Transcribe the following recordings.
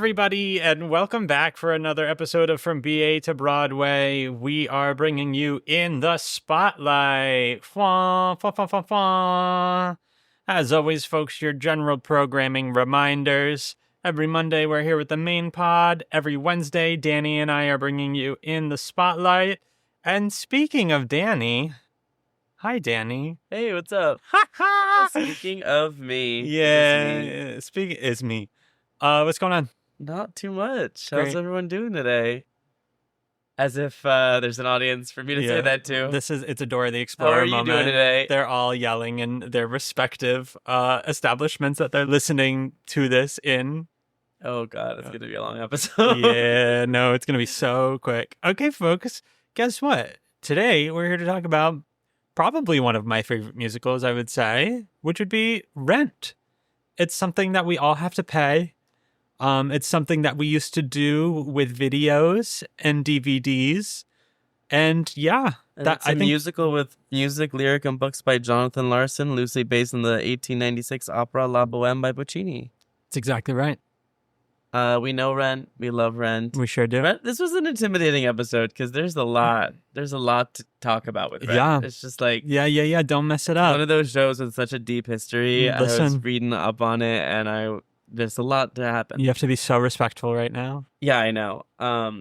everybody, and welcome back for another episode of From BA to Broadway. We are bringing you In the Spotlight. Fwah, fwah, fwah, fwah, fwah. As always, folks, your general programming reminders. Every Monday, we're here with the main pod. Every Wednesday, Danny and I are bringing you In the Spotlight. And speaking of Danny, hi, Danny. Hey, what's up? Ha ha! Speaking of me. Yeah, speaking is me. What's going on? Not too much. Great. How's everyone doing today? As if there's an audience for me to say that too. It's a Dora the Explorer How are you moment. doing today? They're all yelling in their respective establishments that they're listening to this in. Oh God, it's gonna be a long episode. Yeah, no, it's gonna be so quick. Okay, folks, guess what? Today we're here to talk about probably one of my favorite musicals, I would say, which would be Rent. It's something that we all have to pay. It's something that we used to do with videos and DVDs. And yeah, It's a musical with music, lyric, and books by Jonathan Larson, loosely based on the 1896 opera La Bohème by Puccini. That's exactly right. We know Rent. We love Rent. We sure do. Rent. This was an intimidating episode because there's a lot to talk about with Rent. Yeah. It's just like Yeah. Don't mess it up. one of those shows with such a deep history. I was Listen. reading up on it, and there's a lot to happen. You have to be so respectful right now. Yeah, I know.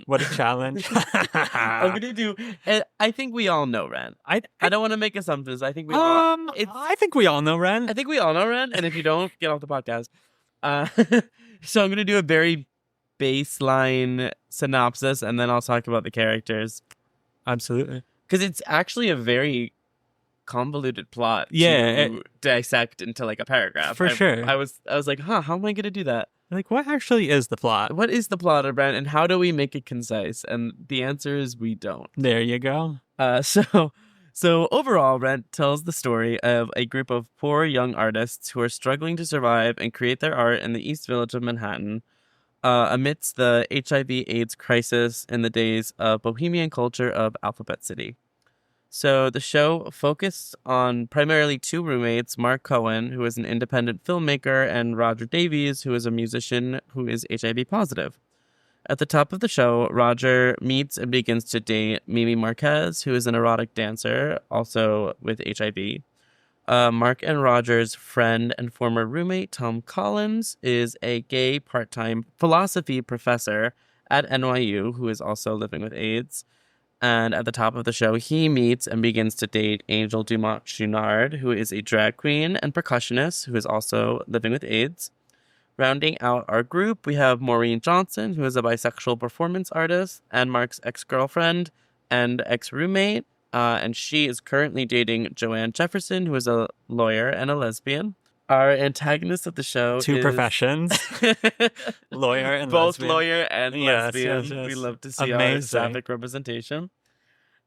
What a challenge. I'm gonna do. I think we all know Rent. I don't want to make assumptions. I think we I think we all know Ren. I think we all know Rent, and if you don't, get off the podcast. So I'm gonna do a very baseline synopsis, and then I'll talk about the characters. Absolutely. Because it's actually a very convoluted plot Yeah, to dissect into like a paragraph. For sure. I was like, how am I going to do that? Like, what actually is the plot? What is the plot of Brent, and how do we make it concise? And the answer is we don't. There you go. So overall, Rent tells the story of a group of poor young artists who are struggling to survive and create their art in the East Village of Manhattan amidst the HIV/AIDS crisis in the days of bohemian culture of Alphabet City. So the show focused on primarily two roommates, Mark Cohen, who is an independent filmmaker, and Roger Davies, who is a musician who is HIV positive. At the top of the show, Roger meets and begins to date Mimi Marquez, who is an erotic dancer, also with HIV. Mark and Roger's friend and former roommate, Tom Collins, is a gay part-time philosophy professor at NYU who is also living with AIDS. And at the top of the show, he meets and begins to date Angel Dumont-Chouinard, who is a drag queen and percussionist who is also living with AIDS. Rounding out our group, we have Maureen Johnson, who is a bisexual performance artist and Mark's ex-girlfriend and ex-roommate. And she is currently dating Joanne Jefferson, who is a lawyer and a lesbian. Our antagonist of the show Two professions. Lawyer and both lesbian. lawyer and lesbian. Yes. We love to see Amazing. our sapphic representation.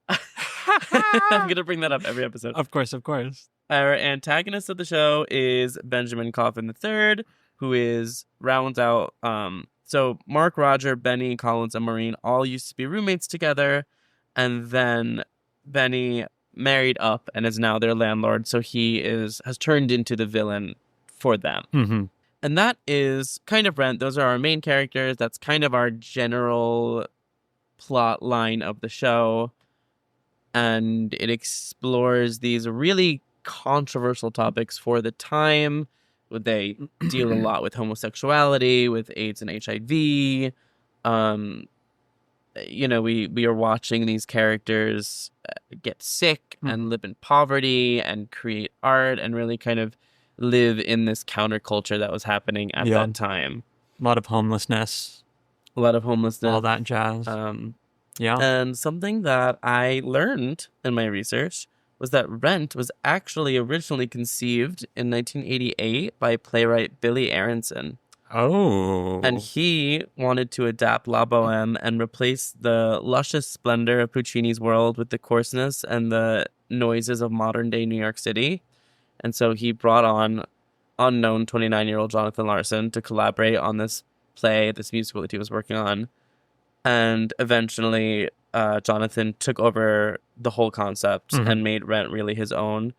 I'm going to bring that up every episode. Of course. Our antagonist of the show is Benjamin Coffin III, who rounds out. So Mark, Roger, Benny, Collins, and Maureen all used to be roommates together, and then Benny married up and is now their landlord. So he has turned into the villain for them. Mm-hmm. And that is kind of Rent. Those are our main characters. That's kind of our general plot line of the show. And it explores these really controversial topics for the time. They deal a lot with homosexuality, with AIDS and HIV. We are watching these characters get sick and live in poverty and create art and really kind of live in this counterculture that was happening at that time. A lot of homelessness. All that jazz. And something that I learned in my research was that Rent was actually originally conceived in 1988 by playwright Billy Aronson. Oh. And he wanted to adapt La Bohème and replace the luscious splendor of Puccini's world with the coarseness and the noises of modern-day New York City. And so he brought on unknown 29-year-old Jonathan Larson to collaborate on this play, this musical that he was working on. And eventually, Jonathan took over the whole concept and made Rent really his own.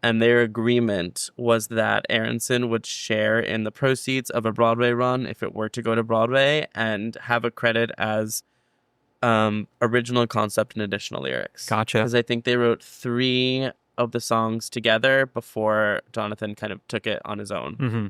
and their agreement was that Aronson would share in the proceeds of a Broadway run if it were to go to Broadway, and have a credit as original concept and additional lyrics. Gotcha. Because I think they wrote 3 of the songs together before Jonathan kind of took it on his own. Mm-hmm.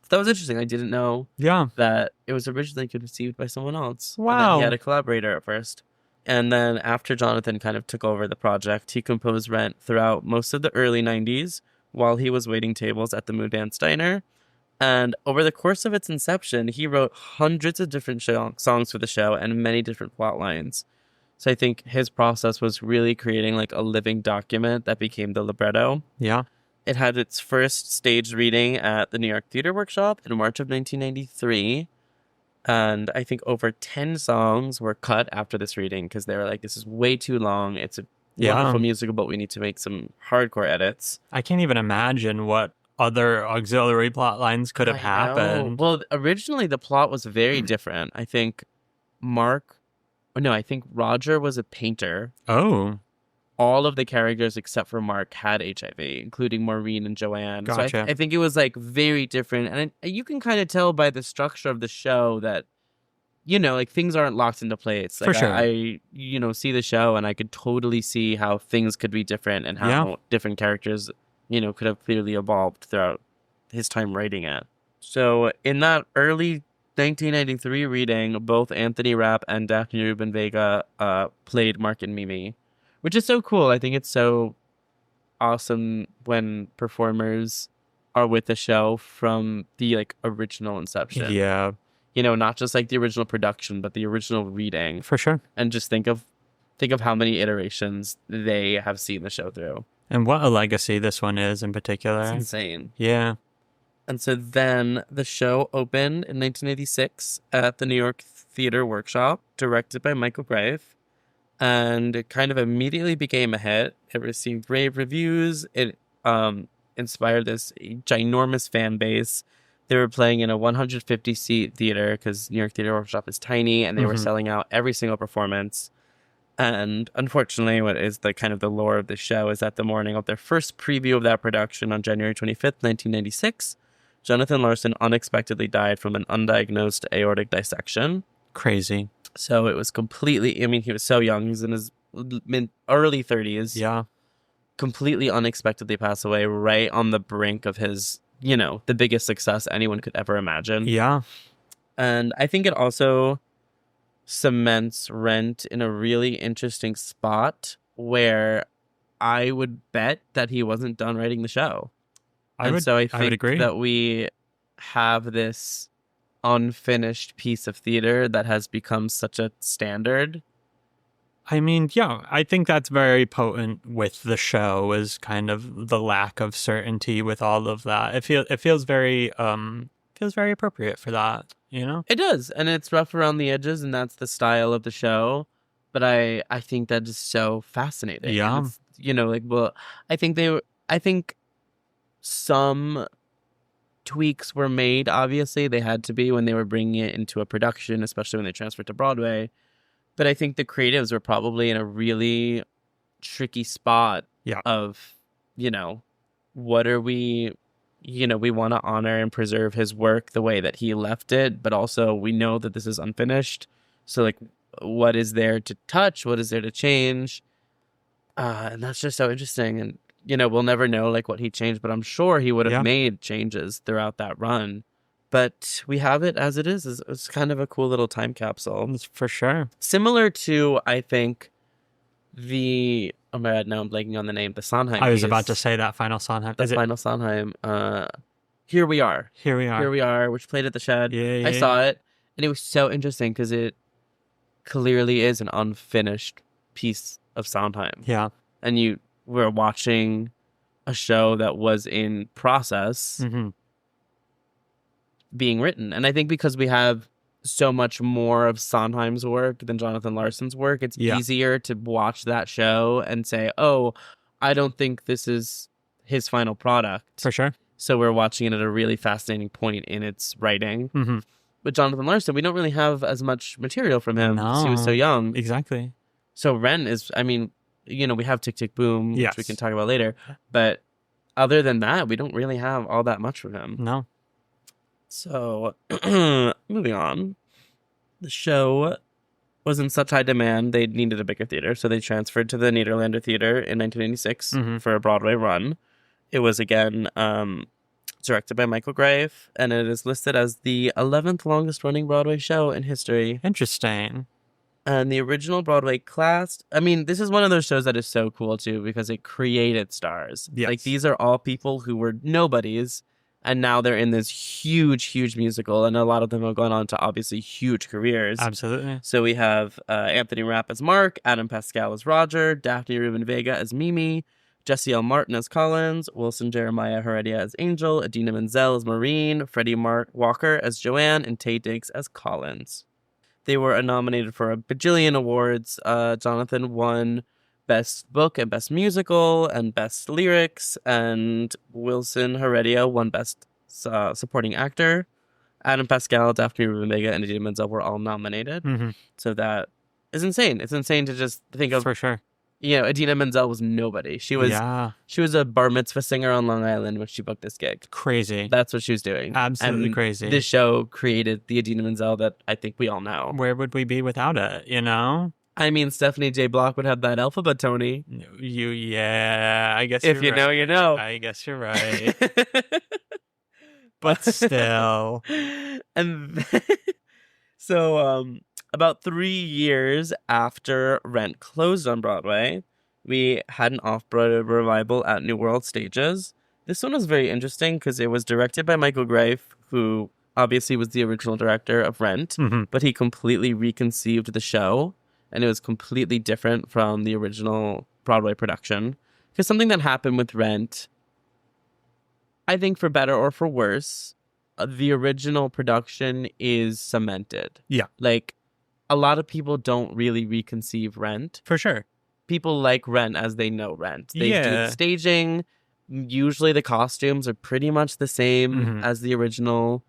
That was interesting. I didn't know Yeah. that it was originally conceived by someone else. Wow. And that he had a collaborator at first. And then after Jonathan kind of took over the project, he composed Rent throughout most of the early 90s while he was waiting tables at the Moondance Diner. And over the course of its inception, he wrote hundreds of different songs for the show and many different plot lines. So I think his process was really creating like a living document that became the libretto. Yeah. It had its first staged reading at the New York Theater Workshop in March of 1993. And I think over 10 songs were cut after this reading because they were like, this is way too long. It's a wonderful musical, but we need to make some hardcore edits. I can't even imagine what other auxiliary plot lines could have happened. Well, originally the plot was very different. I think Roger was a painter. Oh. All of the characters except for Mark had HIV, including Maureen and Joanne. Gotcha. So I think it was like very different. And you can kind of tell by the structure of the show that, like things aren't locked into place. Like, for sure. I see the show and I could totally see how things could be different and how different characters, could have clearly evolved throughout his time writing it. So in that early 1993 reading, both Anthony Rapp and Daphne Rubin Vega played Mark and Mimi. Which is so cool. I think it's so awesome when performers are with the show from the like original inception. Yeah. Not just like the original production, but the original reading. For sure. And just think of how many iterations they have seen the show through. And what a legacy this one is in particular. It's insane. Yeah. And so then the show opened in 1986 at the New York Theater Workshop, directed by Michael Greif. And it kind of immediately became a hit. It received rave reviews. It inspired this ginormous fan base. They were playing in a 150-seat theater because New York Theater Workshop is tiny, and they were selling out every single performance. And unfortunately, what is the kind of the lore of the show is that the morning of their first preview of that production on January 25th, 1996, Jonathan Larson unexpectedly died from an undiagnosed aortic dissection. Crazy. So it was completely, he was so young. He was in his early 30s. Yeah. Completely unexpectedly passed away right on the brink of his, the biggest success anyone could ever imagine. Yeah. And I think it also cements Rent in a really interesting spot where I would bet that he wasn't done writing the show. I would agree that we have this unfinished piece of theater that has become such a standard. I think that's very potent with the show, is kind of the lack of certainty with all of that. It feels very appropriate for that, It does, and it's rough around the edges, and that's the style of the show. But I think that is so fascinating. Yeah. I think some tweaks were made. Obviously, they had to be when they were bringing it into a production, especially when they transferred to Broadway. But I think the creatives were probably in a really tricky spot of, what are we, we want to honor and preserve his work the way that he left it, but also we know that this is unfinished. So like, what is there to touch? What is there to change? And that's just so interesting. And we'll never know like what he changed, but I'm sure he would have made changes throughout that run. But we have it as it is. It's kind of a cool little time capsule. For sure. Similar to, I think, oh my God, now I'm blanking on the name. The Sondheim. I was about to say that final Sondheim. Final Sondheim. Here We Are. Here We Are, which played at the Shed. Yeah. I saw it, and it was so interesting because it clearly is an unfinished piece of Sondheim. Yeah. And we're watching a show that was in process being written. And I think because we have so much more of Sondheim's work than Jonathan Larson's work, it's easier to watch that show and say, oh, I don't think this is his final product. For sure. So we're watching it at a really fascinating point in its writing. But Jonathan Larson, we don't really have as much material from him because he was so young. Exactly. So Rent is, we have Tick, Tick, Boom, which we can talk about later. But other than that, we don't really have all that much from him. No. So, moving on. The show was in such high demand, they needed a bigger theater, so they transferred to the Nederlander Theater in 1986 for a Broadway run. It was, again, directed by Michael Graves, and it is listed as the 11th longest-running Broadway show in history. Interesting. And the original Broadway cast, I mean, this is one of those shows that is so cool, too, because it created stars. Yes. Like, these are all people who were nobodies, and now they're in this huge, huge musical, and a lot of them have gone on to obviously huge careers. Absolutely. So we have Anthony Rapp as Mark, Adam Pascal as Roger, Daphne Rubin Vega as Mimi, Jesse L. Martin as Collins, Wilson Jeremiah Heredia as Angel, Adina Menzel as Maureen, Freddie Walker as Joanne, and Tay Diggs as Collins. They were nominated for a bajillion awards. Jonathan won Best Book and Best Musical and Best Lyrics, and Wilson Heredia won Best Supporting Actor. Adam Pascal, Daphne Rubin Vega, and Adina Menzel were all nominated. So that is insane. It's insane to just think of. For sure. You know, Adina Menzel was nobody. She was a bar mitzvah singer on Long Island when she booked this gig. Crazy. That's what she was doing. Absolutely crazy. This show created the Adina Menzel that I think we all know. Where would we be without it, you know? I mean, Stephanie J. Block would have that alphabet, Tony. I guess if you right. know, you know. I guess you're right. But still. And so, about 3 years after Rent closed on Broadway, we had an off-Broadway revival at New World Stages. This one was very interesting because it was directed by Michael Graves, who obviously was the original director of Rent, but he completely reconceived the show, and it was completely different from the original Broadway production. Because something that happened with Rent, I think for better or for worse, the original production is cemented. Yeah. Like, a lot of people don't really reconceive Rent. For sure. People like Rent as they know Rent. They do Yeah. the staging. Usually the costumes are pretty much the same as the original.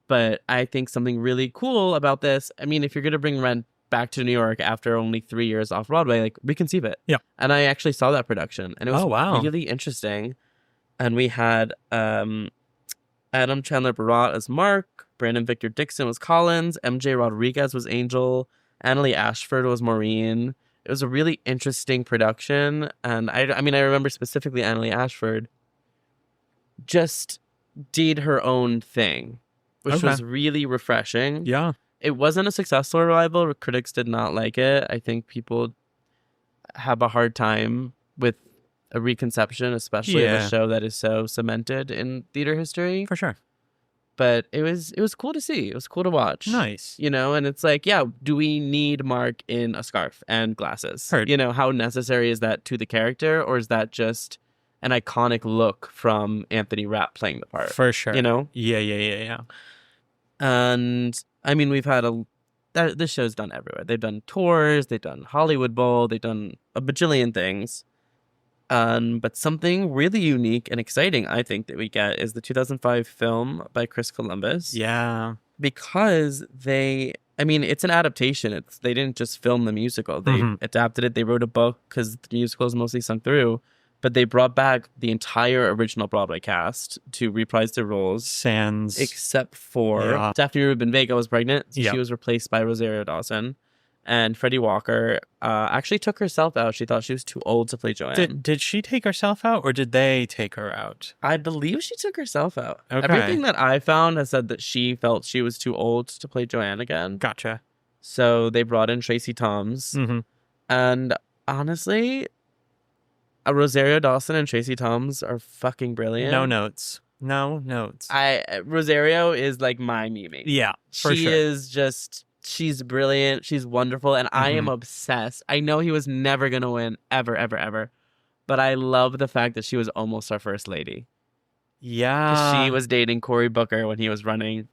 But I think something really cool about this, I mean, if you're going to bring Rent back to New York after only 3 years off Broadway, like, reconceive it. Yeah. And I actually saw that production, and it was really interesting. And we had Adam Chandler Barat as Mark, Brandon Victor Dixon was Collins, MJ Rodriguez was Angel, Annalie Ashford was Maureen. It was a really interesting production, and I mean, I remember specifically Annalie Ashford just did her own thing, which was really refreshing. Yeah. It wasn't a successful revival. Critics did not like it. I think people have a hard time with a reconception, especially of a show that is so cemented in theater history. For sure. But it was cool to see. It was cool to watch. Nice. You know, and it's like, yeah, do we need Mark in a scarf and glasses? Heard. You know, how necessary is that to the character, or is that just an iconic look from Anthony Rapp playing the part? For sure. You know? Yeah. And I mean, we've had this show's done everywhere. They've done tours, they've done Hollywood Bowl, they've done a bajillion things. But something really unique and exciting, I think, that we get is the 2005 film by Chris Columbus. Yeah. Because it's an adaptation. They didn't just film the musical. They adapted it. They wrote a book because the musical is mostly sung through. But they brought back the entire original Broadway cast to reprise their roles. Sans. Except for Daphne Rubin Vega was pregnant. So she was replaced by Rosario Dawson. And Freddie Walker actually took herself out. She thought she was too old to play Joanne. Did she take herself out, or did they take her out? I believe she took herself out. Okay. Everything that I found has said that she felt she was too old to play Joanne again. Gotcha. So they brought in Tracy Toms. And honestly, Rosario Dawson and Tracy Toms are fucking brilliant. No notes. Rosario is like my Mimi. Yeah, for she sure. is just... She's brilliant. She's wonderful. And I am obsessed. I know he was never going to win ever, ever, ever. But I love the fact that she was almost our first lady. Yeah. She was dating Cory Booker when he was running,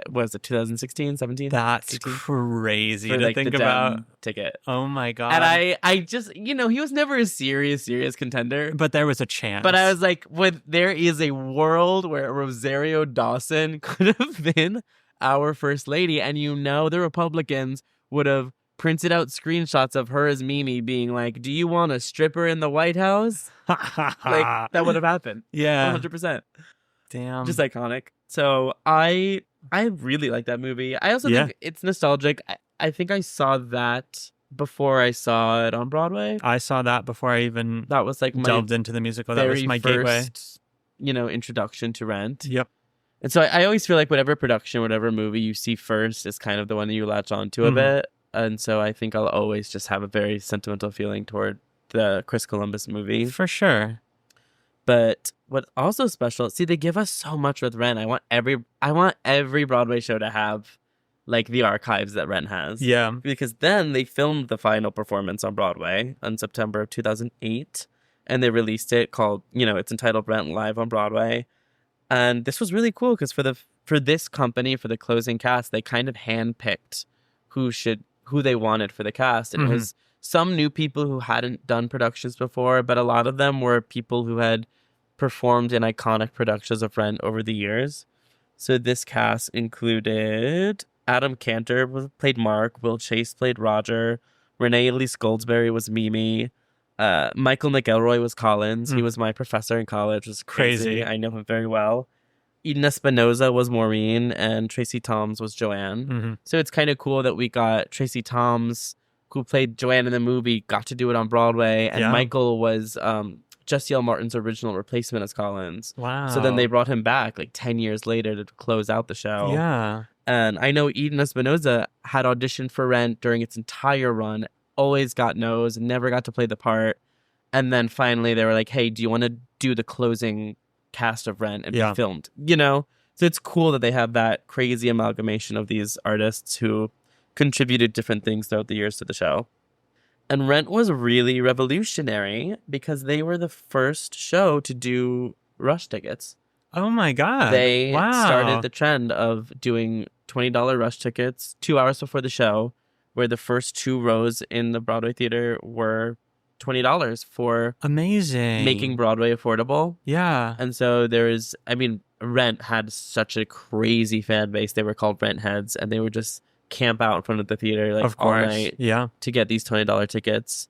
was it 2016, 17? That's 18? crazy For, to like, think the about. Dem ticket. Oh my God. And I just, he was never a serious contender. But there was a chance. But I was like, there is a world where Rosario Dawson could have been our first lady, and the Republicans would have printed out screenshots of her as Mimi being like, "Do you want a stripper in the White House?" Like that would have happened. Yeah. 100%. Damn. Just iconic. So I really like that movie. I also Yeah. think it's nostalgic. I think I saw that before I saw it on Broadway. I saw that before I even That was like my delved into the musical. That was very my gateway. first, introduction to Rent. Yep. And so I always feel like whatever production, whatever movie you see first is kind of the one that you latch onto a bit. And so I think I'll always just have a very sentimental feeling toward the Chris Columbus movie. For sure. But what's also special, see, they give us so much with Rent. I want every Broadway show to have like the archives that Rent has. Yeah. Because then they filmed the final performance on Broadway in September of 2008. And they released it called, it's entitled Rent Live on Broadway. And this was really cool because for this company, for the closing cast, they kind of handpicked who they wanted for the cast. And it was some new people who hadn't done productions before, but a lot of them were people who had performed in iconic productions of Rent over the years. So this cast included Adam Cantor played Mark, Will Chase played Roger, Renee Elise Goldsberry was Mimi, Michael McElroy was Collins. He was my professor in college. It was crazy. I know him very well. Eden Espinoza was Maureen, and Tracy Toms was Joanne. So it's kind of cool that we got Tracy Toms, who played Joanne in the movie, got to do it on Broadway, and Michael was Jesse L. Martin's original replacement as Collins. Wow. So then they brought him back like 10 years later to close out the show. Yeah. And I know Eden Espinoza had auditioned for Rent during its entire run, always got no's, never got to play the part. And then finally they were like, hey, do you want to do the closing cast of Rent and be filmed? So it's cool that they have that crazy amalgamation of these artists who contributed different things throughout the years to the show. And Rent was really revolutionary because they were the first show to do rush tickets. Oh my God. They started the trend of doing $20 rush tickets 2 hours before the show, where the first 2 rows in the Broadway theater were $20 for amazing making Broadway affordable. Yeah. And so Rent had such a crazy fan base. They were called Rent heads, and they would just camp out in front of the theater all night to get these $20 tickets.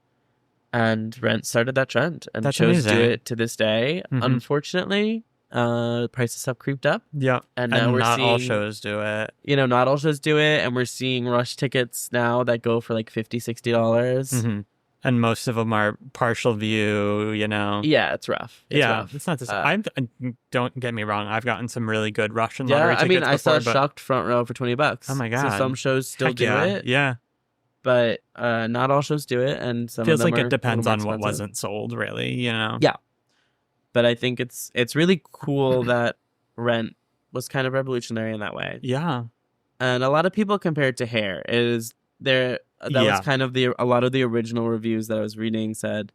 And Rent started that trend, and That's shows amazing. do it to this day. Unfortunately, prices have creeped up. Yeah. And now we're not seeing all shows do it. Not all shows do it, and we're seeing rush tickets now that go for like $50, $60. And most of them are partial view, Yeah, it's rough. It's not this. Don't get me wrong. I've gotten some really good Russian lottery tickets I saw before, Shocked front row for $20. Oh my God. So some shows still Heck do it. Yeah. But not all shows do it, and some Feels of them like are it depends a on little more what expensive. wasn't sold, really, Yeah. But I think it's really cool that Rent was kind of revolutionary in that way. Yeah. And a lot of people compare it to Hair. Was kind of a lot of the original reviews that I was reading said,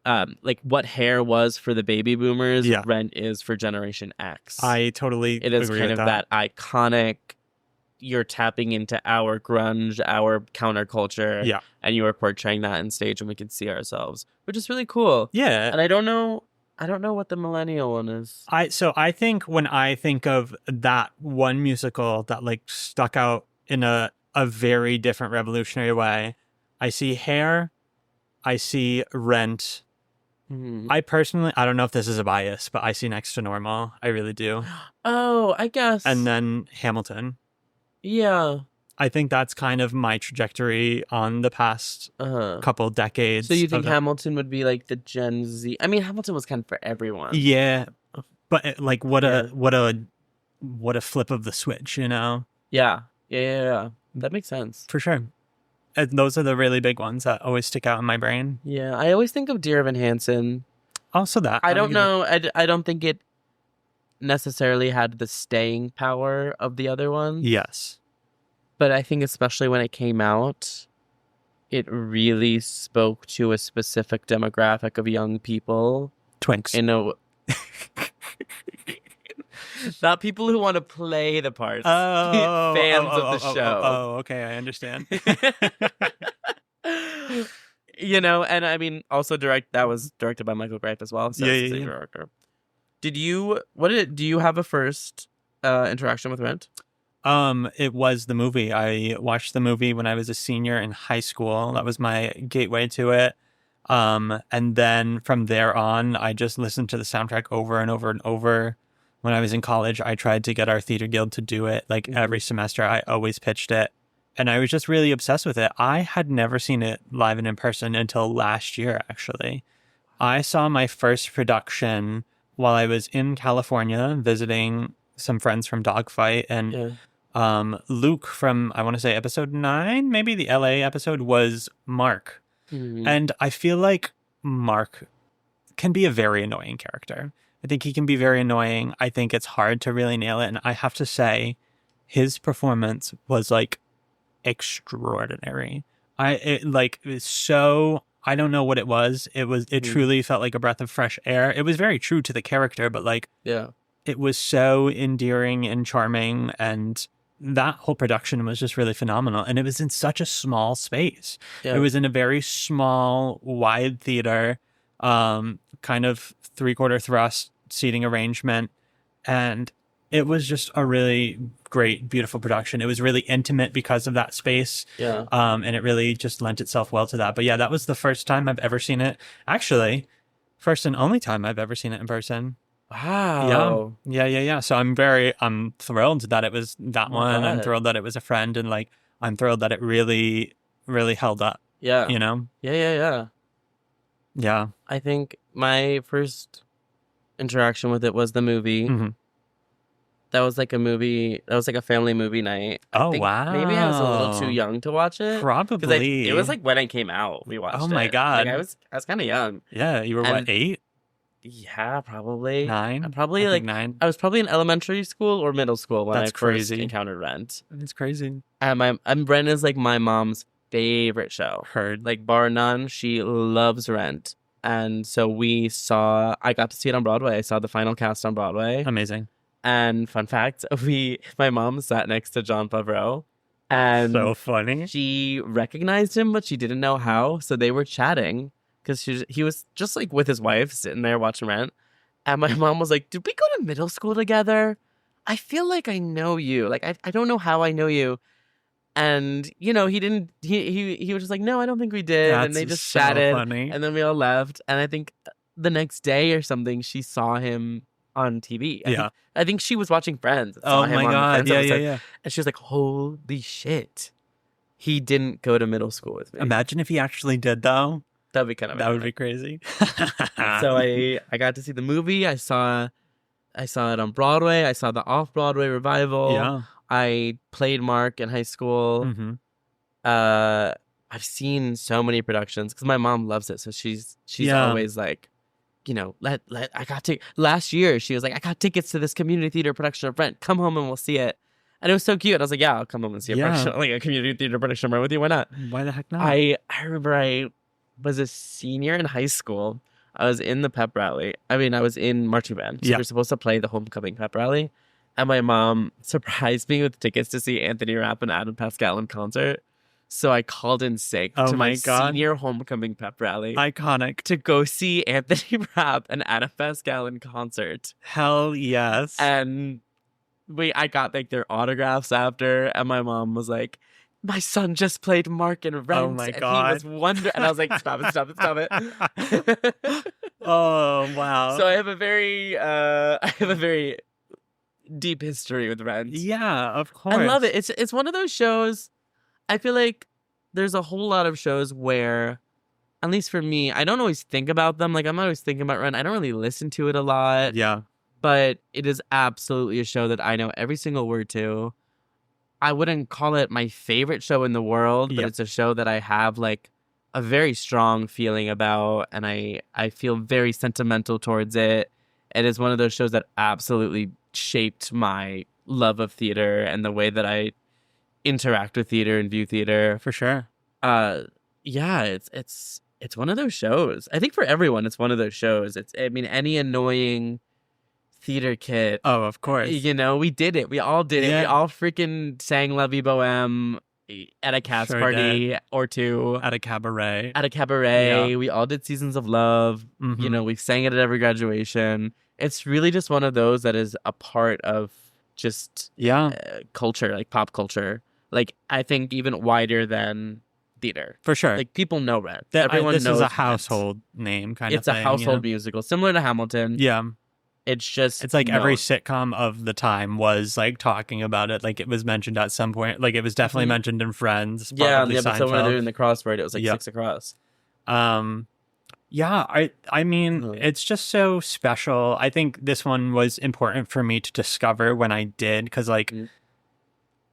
like what Hair was for the baby boomers, Rent is for Generation X. I totally It is agree kind with of that iconic, you're tapping into our grunge, our counterculture, and you are portraying that on stage, and we can see ourselves, which is really cool. Yeah. And I don't know what the millennial one is. I think when I think of that one musical that like stuck out in a very different revolutionary way, I see Hair, I see Rent. I personally, I don't know if this is a bias, but I see Next to Normal. I really do. Oh, I guess. And then Hamilton. Yeah. I think that's kind of my trajectory on the past couple decades. So you think Hamilton would be like the Gen Z? I mean, Hamilton was kind of for everyone. Yeah, but like what a flip of the switch, Yeah. That makes sense. For sure. And those are the really big ones that always stick out in my brain. Yeah, I always think of Dear Evan Hansen. Also that. I don't know. I don't think it necessarily had the staying power of the other ones. Yes. But I think especially when it came out, it really spoke to a specific demographic of young people. Twinks. Not people who want to play the parts. Fans of the show. Oh, okay, I understand. And I mean, also that was directed by Michael Greif as well. So it's the same director. Do you have a first interaction with Rent? It was the movie. I watched the movie when I was a senior in high school. That was my gateway to it. And then from there on, I just listened to the soundtrack over and over and over. When I was in college, I tried to get our theater guild to do it. Like every semester, I always pitched it. And I was just really obsessed with it. I had never seen it live and in person until last year, actually. I saw my first production while I was in California visiting some friends from Dogfight. And Luke from, I want to say, episode 9, maybe the LA episode, was Mark. And I feel like Mark can be a very annoying character. I think he can be very annoying. I think it's hard to really nail it. And I have to say, his performance was like extraordinary. I don't know what it was. It truly felt like a breath of fresh air. It was very true to the character, but like, it was so endearing and charming, and that whole production was just really phenomenal. And it was in such a small space. It was in a very small, wide theater, kind of 3/4 thrust seating arrangement. And it was just a really great, beautiful production. It was really intimate because of that space. And it really just lent itself well to that. But yeah, that was the first time I've ever seen it. Actually, first and only time I've ever seen it in person. Wow. Yeah. So I'm thrilled that it was that one. I'm thrilled that it was a friend, and like, I'm thrilled that it really, really held up. Yeah. You know? Yeah. I think my first interaction with it was the movie. That was like a movie. That was like a family movie night. I think wow. Maybe I was a little too young to watch it. Probably. It was like when it came out, we watched it. Oh my God. Like I was kind of young. Yeah, you were what, 8? Yeah, probably 9. I'm probably like 9. I was probably in elementary school or middle school when That's I first crazy. encountered Rent. That's crazy. And Brennan is like my mom's favorite show. Heard. Like bar none, she loves Rent. And so I got to see it on Broadway. I saw the final cast on Broadway. Amazing. And fun fact, my mom sat next to John Favreau. And so funny. She recognized him, but she didn't know how. So they were chatting because he was just like with his wife sitting there watching Rent. And my mom was like, did we go to middle school together? I feel like I know you. Like, I don't know how I know you. And, you know, he didn't, he was just like, no, I don't think we did. That's and they just so chatted. funny. And then we all left. And I think the next day or something, she saw him on TV. I think she was watching Friends. Oh my God. Yeah. And she was like, holy shit. He didn't go to middle school with me. Imagine if he actually did, though. That'd be kind of That would be crazy. So I got to see the movie. I saw it on Broadway. I saw the off-Broadway revival. Yeah. I played Mark in high school. I've seen so many productions because my mom loves it. So she's always like, you know, last year she was like, I got tickets to this community theater production of Rent. Come home and we'll see it. And it was so cute. And I was like, yeah, I'll come home and see a production, like a community theater production of Rent with you. Why not? Why the heck not? I remember I was a senior in high school. I was in the pep rally. I was in marching band. So we were supposed to play the homecoming pep rally. And my mom surprised me with tickets to see Anthony Rapp and Adam Pascal in concert. So I called in sick to my senior homecoming pep rally. Iconic. To go see Anthony Rapp and Adam Pascal in concert. Hell yes. And I got like their autographs after. And my mom was like, my son just played Mark in Rent. Oh my God. He was and I was like, stop it. Oh, wow. So I have a very deep history with Rent. Yeah, of course. I love it. It's one of those shows. I feel like there's a whole lot of shows where, at least for me, I don't always think about them. Like, I'm not always thinking about Rent. I don't really listen to it a lot. Yeah. But it is absolutely a show that I know every single word to. I wouldn't call it my favorite show in the world, but it's a show that I have like a very strong feeling about, and I feel very sentimental towards it. It is one of those shows that absolutely shaped my love of theater and the way that I interact with theater and view theater. For sure. Yeah, it's one of those shows. I think for everyone, it's one of those shows. Any annoying theater kid. Oh, of course. You know, we did it. We all did it. We all freaking sang La Vie Boheme at a cast party or two. At a cabaret. Yeah. We all did Seasons of Love. You know, we sang it at every graduation. It's really just one of those that is a part of just Yeah, culture, like pop culture. Like, I think even wider than theater. for sure. Like, people know Rent. That, Everyone this knows is a Rent. household name kind of It's a thing. household musical, similar to Hamilton. Yeah. It's just It's like every known. sitcom of the time was like talking about it. Like it was mentioned at some point. Like it was definitely mentioned in Friends. Yeah, Probably the episode where Seinfeld. they're doing the crossword, it was like Yep. 6 across. Yeah, I mean, it's just so special. I think this one was important for me to discover when I did, because like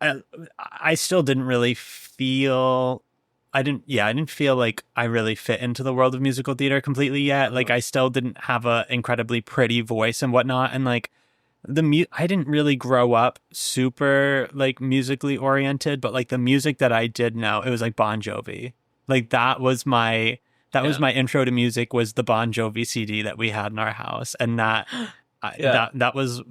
I still didn't really feel I didn't feel like I really fit into the world of musical theater completely yet. Like I still didn't have a incredibly pretty voice and whatnot, and like I didn't really grow up super like musically oriented, but like the music that I did know, it was like Bon Jovi. Like that was my intro to music, was the Bon Jovi CD that we had in our house, and that that was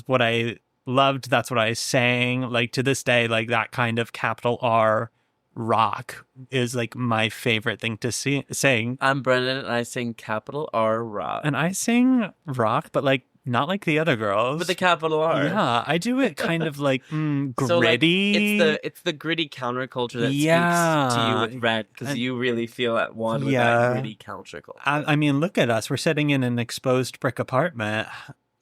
what I loved. That's what I sang. Like to this day, like that kind of capital R rock is like my favorite thing to sing. I'm Brennan, and I sing capital R rock. And I sing rock, but like not like the other girls. With the capital R. Yeah, I do it kind of like gritty. So, like, it's the gritty counterculture that speaks to you with Rent, because you really feel at one with that gritty counterculture. I mean, look at us. We're sitting in an exposed brick apartment.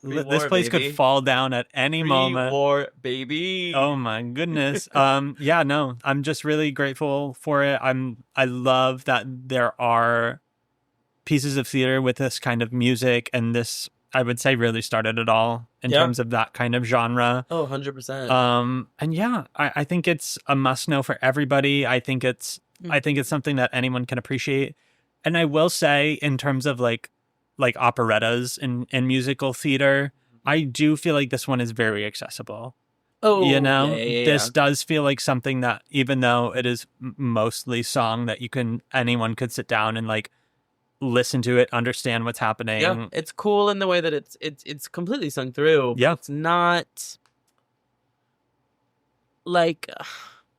This place could fall down at any moment. Pre-war, baby. Oh my goodness. Yeah, no, I'm just really grateful for it. I love that there are pieces of theater with this kind of music, and this, I would say, really started it all in terms of that kind of genre. Oh, 100%. And yeah, I think it's a must know for everybody. I think it's something that anyone can appreciate. And I will say, in terms of like operettas in musical theater, I do feel like this one is very accessible. Oh, you know, this does feel like something that, even though it is mostly song, that anyone could sit down and like listen to it, understand what's happening. Yeah, it's cool in the way that it's completely sung through. Yeah, it's not like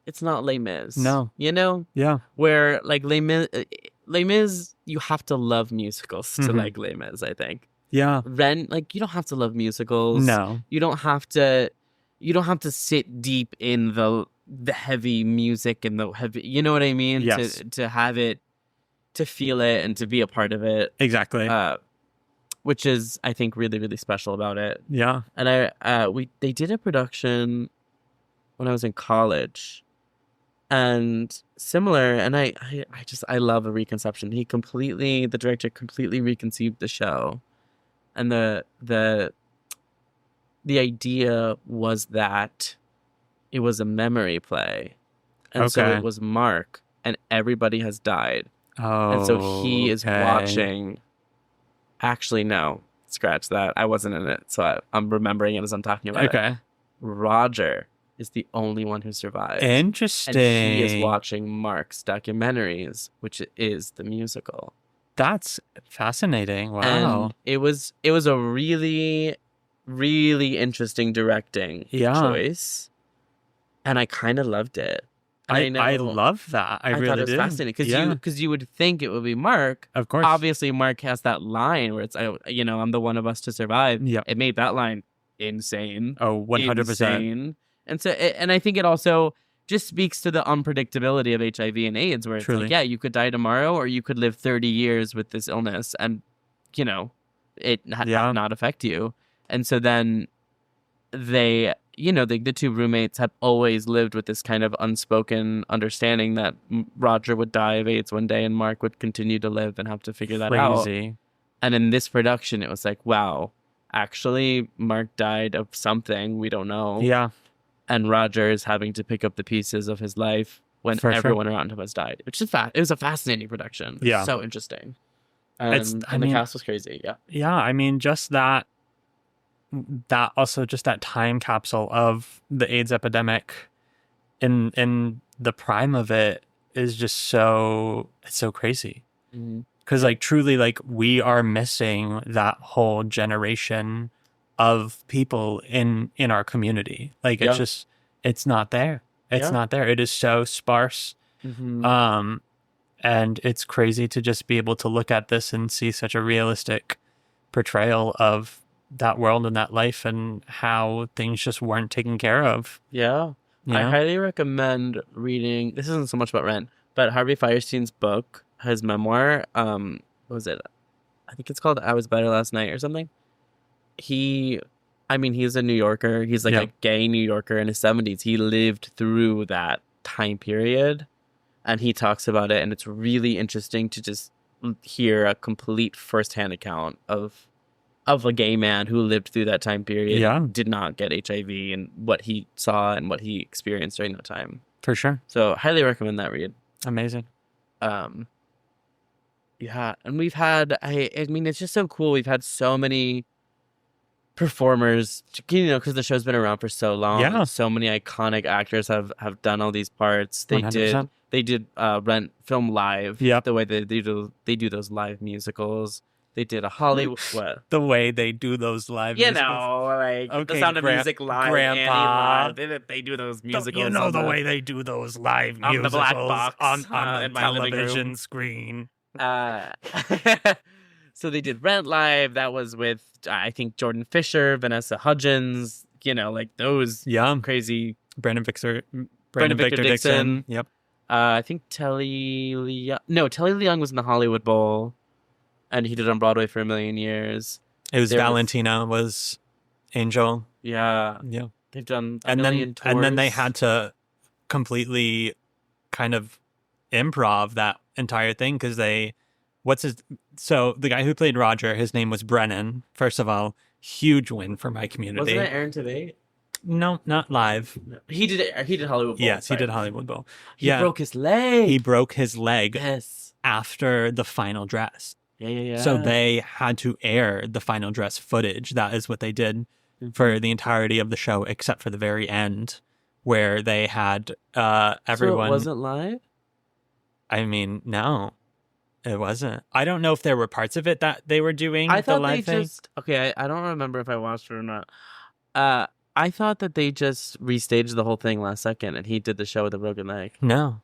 it's not Les Mis. No, you know. Yeah, where like Les Mis, you have to love musicals to like Les Mis, I think. Yeah. Rent, like, you don't have to love musicals. No. You don't have to sit deep in the heavy music and the heavy, you know what I mean? Yes. To have it, to feel it, and to be a part of it. Exactly. Which is, I think, really, really special about it. Yeah. And they did a production when I was in college. And similar, and I love a reconception. The director completely reconceived the show, and the idea was that it was a memory play, and so it was Mark, and everybody has died, and so he is watching. Actually, no, scratch that. I wasn't in it, so I'm remembering it as I'm talking about it. Okay, Roger is the only one who survived. Interesting. And he is watching Mark's documentaries, which is the musical. That's fascinating. Wow. And it was a really, really interesting directing choice. And I kind of loved it. I love that. I really thought it was fascinating because you would think it would be Mark. Of course. Obviously, Mark has that line where it's, I'm the one of us to survive. Yeah. It made that line insane. Oh, 100%. Insane. And so, and I think it also just speaks to the unpredictability of HIV and AIDS, where it's like, yeah, you could die tomorrow, or you could live 30 years with this illness, and it not affect you. And so then they, the two roommates had always lived with this kind of unspoken understanding that Roger would die of AIDS one day, and Mark would continue to live and have to figure that out. And in this production, it was like, wow, actually, Mark died of something we don't know. Yeah. And Roger is having to pick up the pieces of his life when everyone around him has died. Which is it was a fascinating production. Yeah. So interesting. And the cast was crazy. Yeah. Yeah. I mean, just that also just that time capsule of the AIDS epidemic in the prime of it is just it's so crazy. Because like truly, like, we are missing that whole generation of people in our community. Like it's not there. It's not there. It is so sparse. And it's crazy to just be able to look at this and see such a realistic portrayal of that world and that life and how things just weren't taken care of. Yeah. You I know? highly recommend reading. This isn't so much about Rent, but Harvey Fierstein's book, his memoir. What was it? I think it's called "I Was Better Last Night" or something. He's a New Yorker. He's like Yeah. a gay New Yorker in his 70s. He lived through that time period, and he talks about it. And it's really interesting to just hear a complete firsthand account of a gay man who lived through that time period. Yeah. Did not get HIV, and what he saw and what he experienced during that time. For sure. So highly recommend that read. Amazing. Yeah, and we've had it's just so cool. We've had so many performers, because the show's been around for so long. Yeah. And so many iconic actors have done all these parts. They 100%. did Rent film live. Yeah. The way they do those live musicals. They did a Hollywood what? The way they do those live musicals. Like The Okay, Sound of Music live, Grandpa. Annie live. They do those musicals. You know on the way they do those live on the musicals black box, on the in my living television room. screen. So they did Rent live. That was with I think Jordan Fisher, Vanessa Hudgens. Like those Yeah. crazy. Brandon Victor Dixon. Dixon. Yep. I think Telly Leung was in the Hollywood Bowl, and he did on Broadway for a million years. It was There was- Valentina was Angel. Yeah, Yeah. they've done a And million then they tours. had to completely kind of improv that entire thing because so the guy who played Roger, his name was Brennan. First of all, huge win for my community. Wasn't it Aaron Tveit? No, not live. He did it. He did Hollywood Bowl. Yes, sorry. he did Hollywood Bowl. He Yeah. broke his leg. He broke his leg Yes. after the final dress. Yeah. So they had to air the final dress footage. That is what they did for the entirety of the show, except for the very end, where they had everyone. So it wasn't live? I mean, no, it wasn't. I don't know if there were parts of it that they were doing. I thought the live thing. I don't remember if I watched it or not. I thought that they just restaged the whole thing last second, and he did the show with a broken leg. No,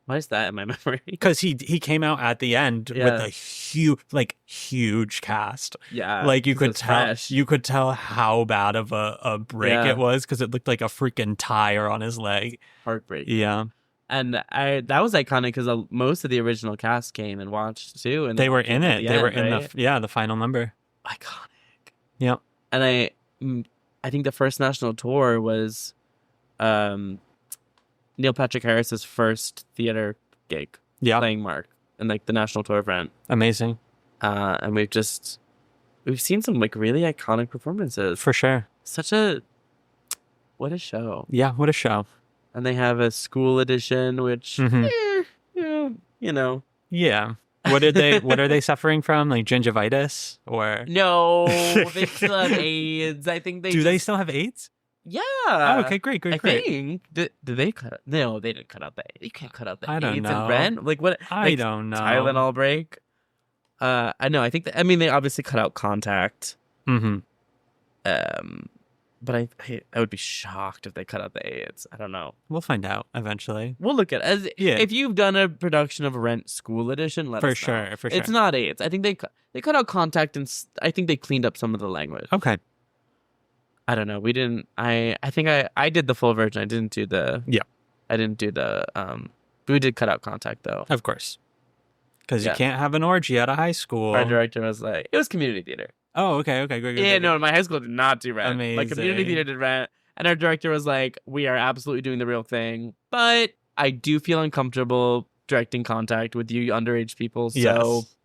Why is that in my memory? because he came out at the end with Yeah. a huge cast. Yeah, Like you 'cause could it's tell, fresh. you could tell how bad of a break Yeah. it was because it looked like a freaking tire on his leg. Heartbreak. Yeah, And that was iconic because most of the original cast came and watched too, and they were in at it. the They were end, in right? the final number. Iconic. Yeah. And I think the first national tour was Neil Patrick Harris's first theater gig, Yeah, playing Mark, and like the national tour of Rent. amazing And we've seen some like really iconic performances. for sure. What a show. Yeah, what a show. And they have a school edition, which Mhm. Yeah. What are they suffering from? Like gingivitis or No, they still have AIDS. I think do they still have AIDS? Yeah. Oh, okay, great. I think. Did they cut? No, they didn't cut out the. You can't cut out the I don't AIDS know. and Rent. Like what? I like don't know. Tylenol break. I know. I think. They obviously cut out contact. Mm-hmm. But I would be shocked if they cut out the AIDS. I don't know. We'll find out eventually. We'll look at it. Yeah. If you've done a production of Rent School Edition, let For us know. sure, for sure. It's not AIDS. I think they cut out contact, and I think they cleaned up some of the language. Okay. I don't know. We didn't. I think I did the full version. I didn't do the. Yeah. I didn't do the. But we did cut out contact though. Of course. Because Yeah. you can't have an orgy at a high school. Our director was like, it was community theater. Oh, okay, great. Yeah, no, my high school did not do Rent. Like community Amazing. theater did Rent, and our director was like, we are absolutely doing the real thing, but I do feel uncomfortable directing contact with you underage people, so Yes.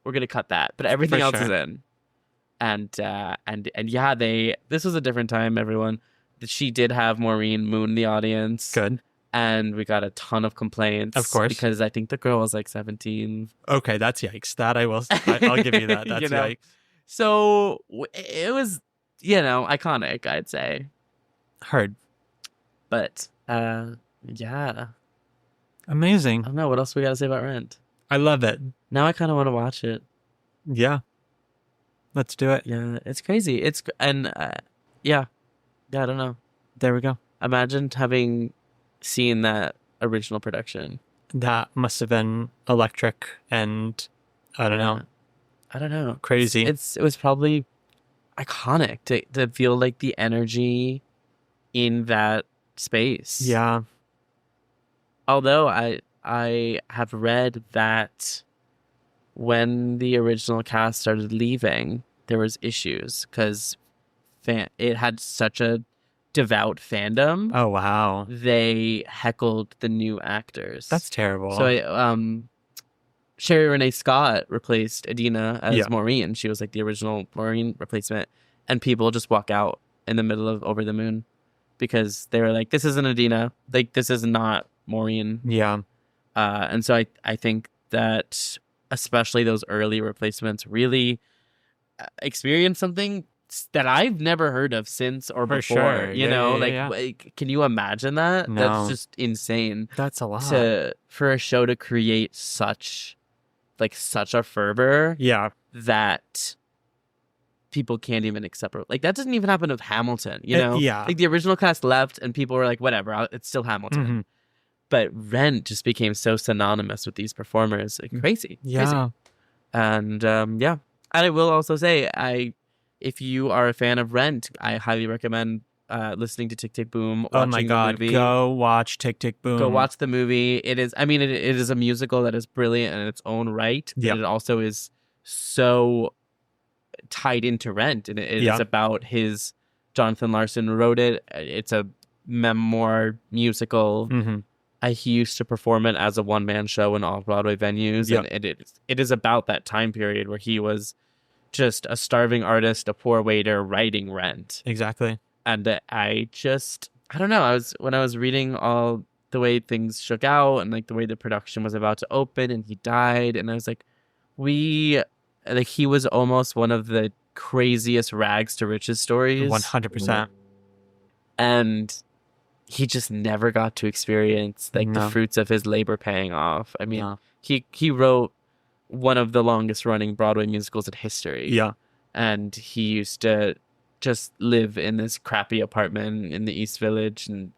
we're gonna cut that. But everything For else sure. is in. And yeah, this was a different time, everyone. She did have Maureen Moon in the audience. Good. And we got a ton of complaints. Of course. Because I think the girl was like 17. Okay, that's yikes. That I'll give you that. That's You know? yikes. So it was, iconic, I'd say. Heard. But yeah. Amazing. I don't know what else we got to say about Rent. I love it. Now I kind of want to watch it. Yeah. Let's do it. Yeah, it's crazy. Yeah, I don't know. There we go. Imagine having seen that original production. That must have been electric and I don't know, I don't know. crazy. It was probably iconic to feel like the energy in that space. Yeah. Although I have read that when the original cast started leaving, there was issues because it had such a devout fandom. Oh, wow. They heckled the new actors. That's terrible. So Sherry Renee Scott replaced Adina as Maureen. She was like the original Maureen replacement, and people just walk out in the middle of Over the Moon because they were like, "This isn't Adina. Like, this is not Maureen." Yeah. And so I think that especially those early replacements really experienced something that I've never heard of since or For before. sure. You Yeah, know, yeah, like, can you imagine that? No. That's just insane. That's a lot. For a show to create such a fervor. Yeah. That people can't even accept. Like, that doesn't even happen with Hamilton, you know? Yeah. Like, the original cast left and people were like, whatever, it's still Hamilton. Mm-hmm. But Rent just became so synonymous with these performers. Like, crazy. Yeah. Crazy. And, And I will also say, if you are a fan of Rent, I highly recommend listening to Tick Tick Boom. Oh my God. The movie. Go watch Tick Tick Boom. Go watch the movie. It is a musical that is brilliant in its own right. But it also is so tied into Rent. And it is about Jonathan Larson wrote it. It's a memoir musical. Mm-hmm. He used to perform it as a one-man show in off-Broadway venues. Yep. And it is about that time period where he was just a starving artist, a poor waiter, writing Rent. Exactly. And I don't know. When I was reading all the way things shook out and like the way the production was about to open and he died, and I was like, he was almost one of the craziest rags to riches stories. 100%. And he just never got to experience the fruits of his labor paying off. I mean, he wrote one of the longest running Broadway musicals in history. Yeah. And he used to just live in this crappy apartment in the East Village and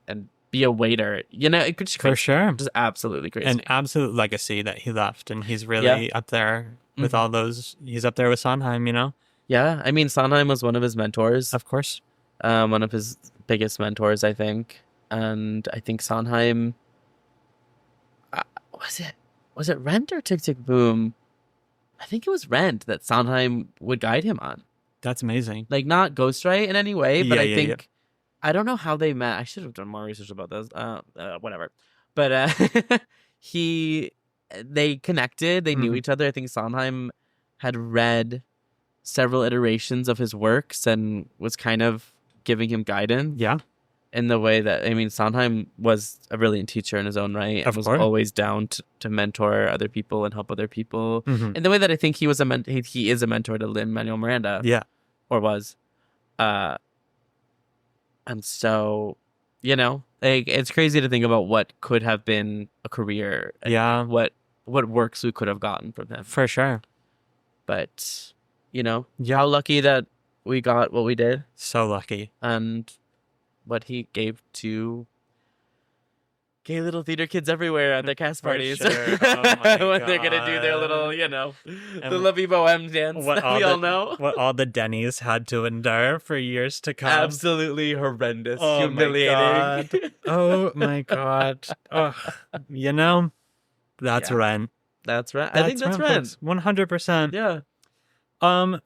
be a waiter. You know, it could for sure. Just absolutely crazy. An absolute legacy that he left, and he's really up there with all those. He's up there with Sondheim, you know? Yeah, I mean, Sondheim was one of his mentors. Of course. One of his biggest mentors, I think. And I think Sondheim... Was it Rent or Tick Tick Boom? I think it was Rent that Sondheim would guide him on. That's amazing. Like, not ghostwrite in any way, but I think... I don't know how they met. I should have done more research about this. Whatever. But they connected. They knew each other. I think Sondheim had read several iterations of his works and was kind of giving him guidance. Yeah. In the way that, I mean, Sondheim was a brilliant teacher in his own right. And was always down to mentor other people and help other people. Mm-hmm. In the way that I think he was he is a mentor to Lin-Manuel Miranda. Yeah. Or was. And so, you know, like, it's crazy to think about what could have been a career. Yeah. What works we could have gotten from him. For sure. But, you know, how lucky that we got what we did. So lucky. And what he gave to gay little theater kids everywhere at their cast parties. Sure. Oh when they're going to do their little, you know, the La Vie Boheme dance that we all know. What all the Denny's had to endure for years to come. Absolutely horrendous. Oh, humiliating. Oh my God. Oh, you know, that's Rent. That's right. I think that's Rent. 100%. Yeah.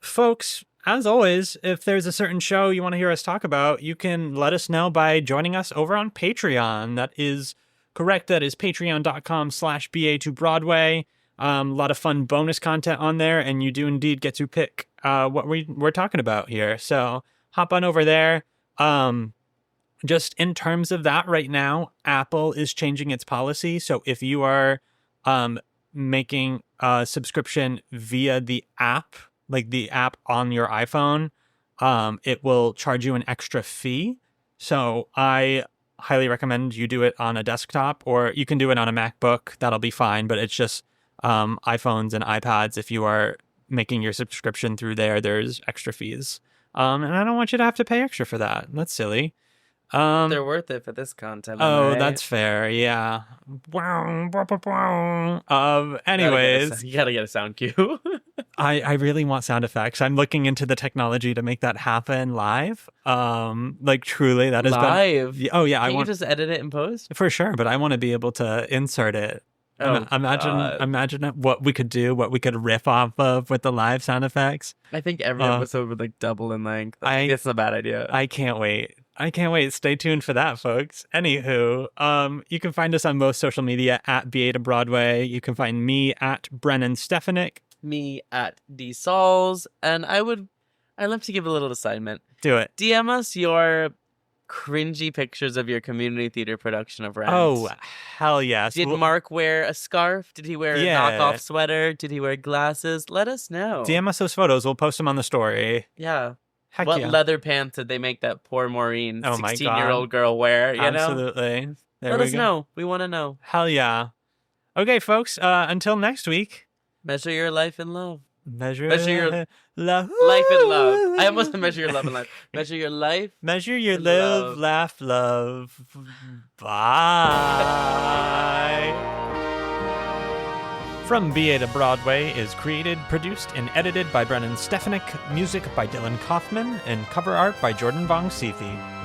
Folks, as always, if there's a certain show you want to hear us talk about, you can let us know by joining us over on Patreon. That is correct. That is patreon.com/BA2Broadway. A lot of fun bonus content on there, and you do indeed get to pick what we're talking about here. So hop on over there. Just in terms of that right now, Apple is changing its policy. So if you are making a subscription via the app, like the app on your iPhone, it will charge you an extra fee. So I highly recommend you do it on a desktop, or you can do it on a MacBook. That'll be fine. But it's just iPhones and iPads. If you are making your subscription through there, there's extra fees. And I don't want you to have to pay extra for that. That's silly. They're worth it for this content. Oh, right? That's fair. Yeah. Anyways, you gotta get a sound cue. I really want sound effects. I'm looking into the technology to make that happen live. Like truly, that has Live? been. Oh yeah, I Can't you want just edit it in post? for sure, but I want to be able to insert it. Oh, God. Imagine what we could do, what we could riff off of with the live sound effects. I think every episode would like double in length. I- That's a bad idea. I can't wait. I can't wait. Stay tuned for that, folks. Anywho, you can find us on most social media at BA to Broadway. You can find me at Brennan Stefanik. Me at D Sauls, and I'd love to give a little assignment. Do it. DM us your cringy pictures of your community theater production of Rent. Oh, hell yes. Did Mark wear a scarf? Did he wear a knockoff sweater? Did he wear glasses? Let us know. DM us those photos. We'll post them on the story. Yeah. Heck What yeah. leather pants did they make that poor Maureen, Oh my 16-year-old girl wear? You know? Absolutely. There Let we us go. know. We want to know. Hell yeah. Okay, folks. Until next week. Measure your life in love. Measure your love. Life in love. I almost said measure your love in life. Measure your life. Measure your in live, love. laugh, love. Bye. From BA to Broadway is created, produced, and edited by Brennan Stefanik, music by Dylan Kaufman, and cover art by Jordan Vongsithi.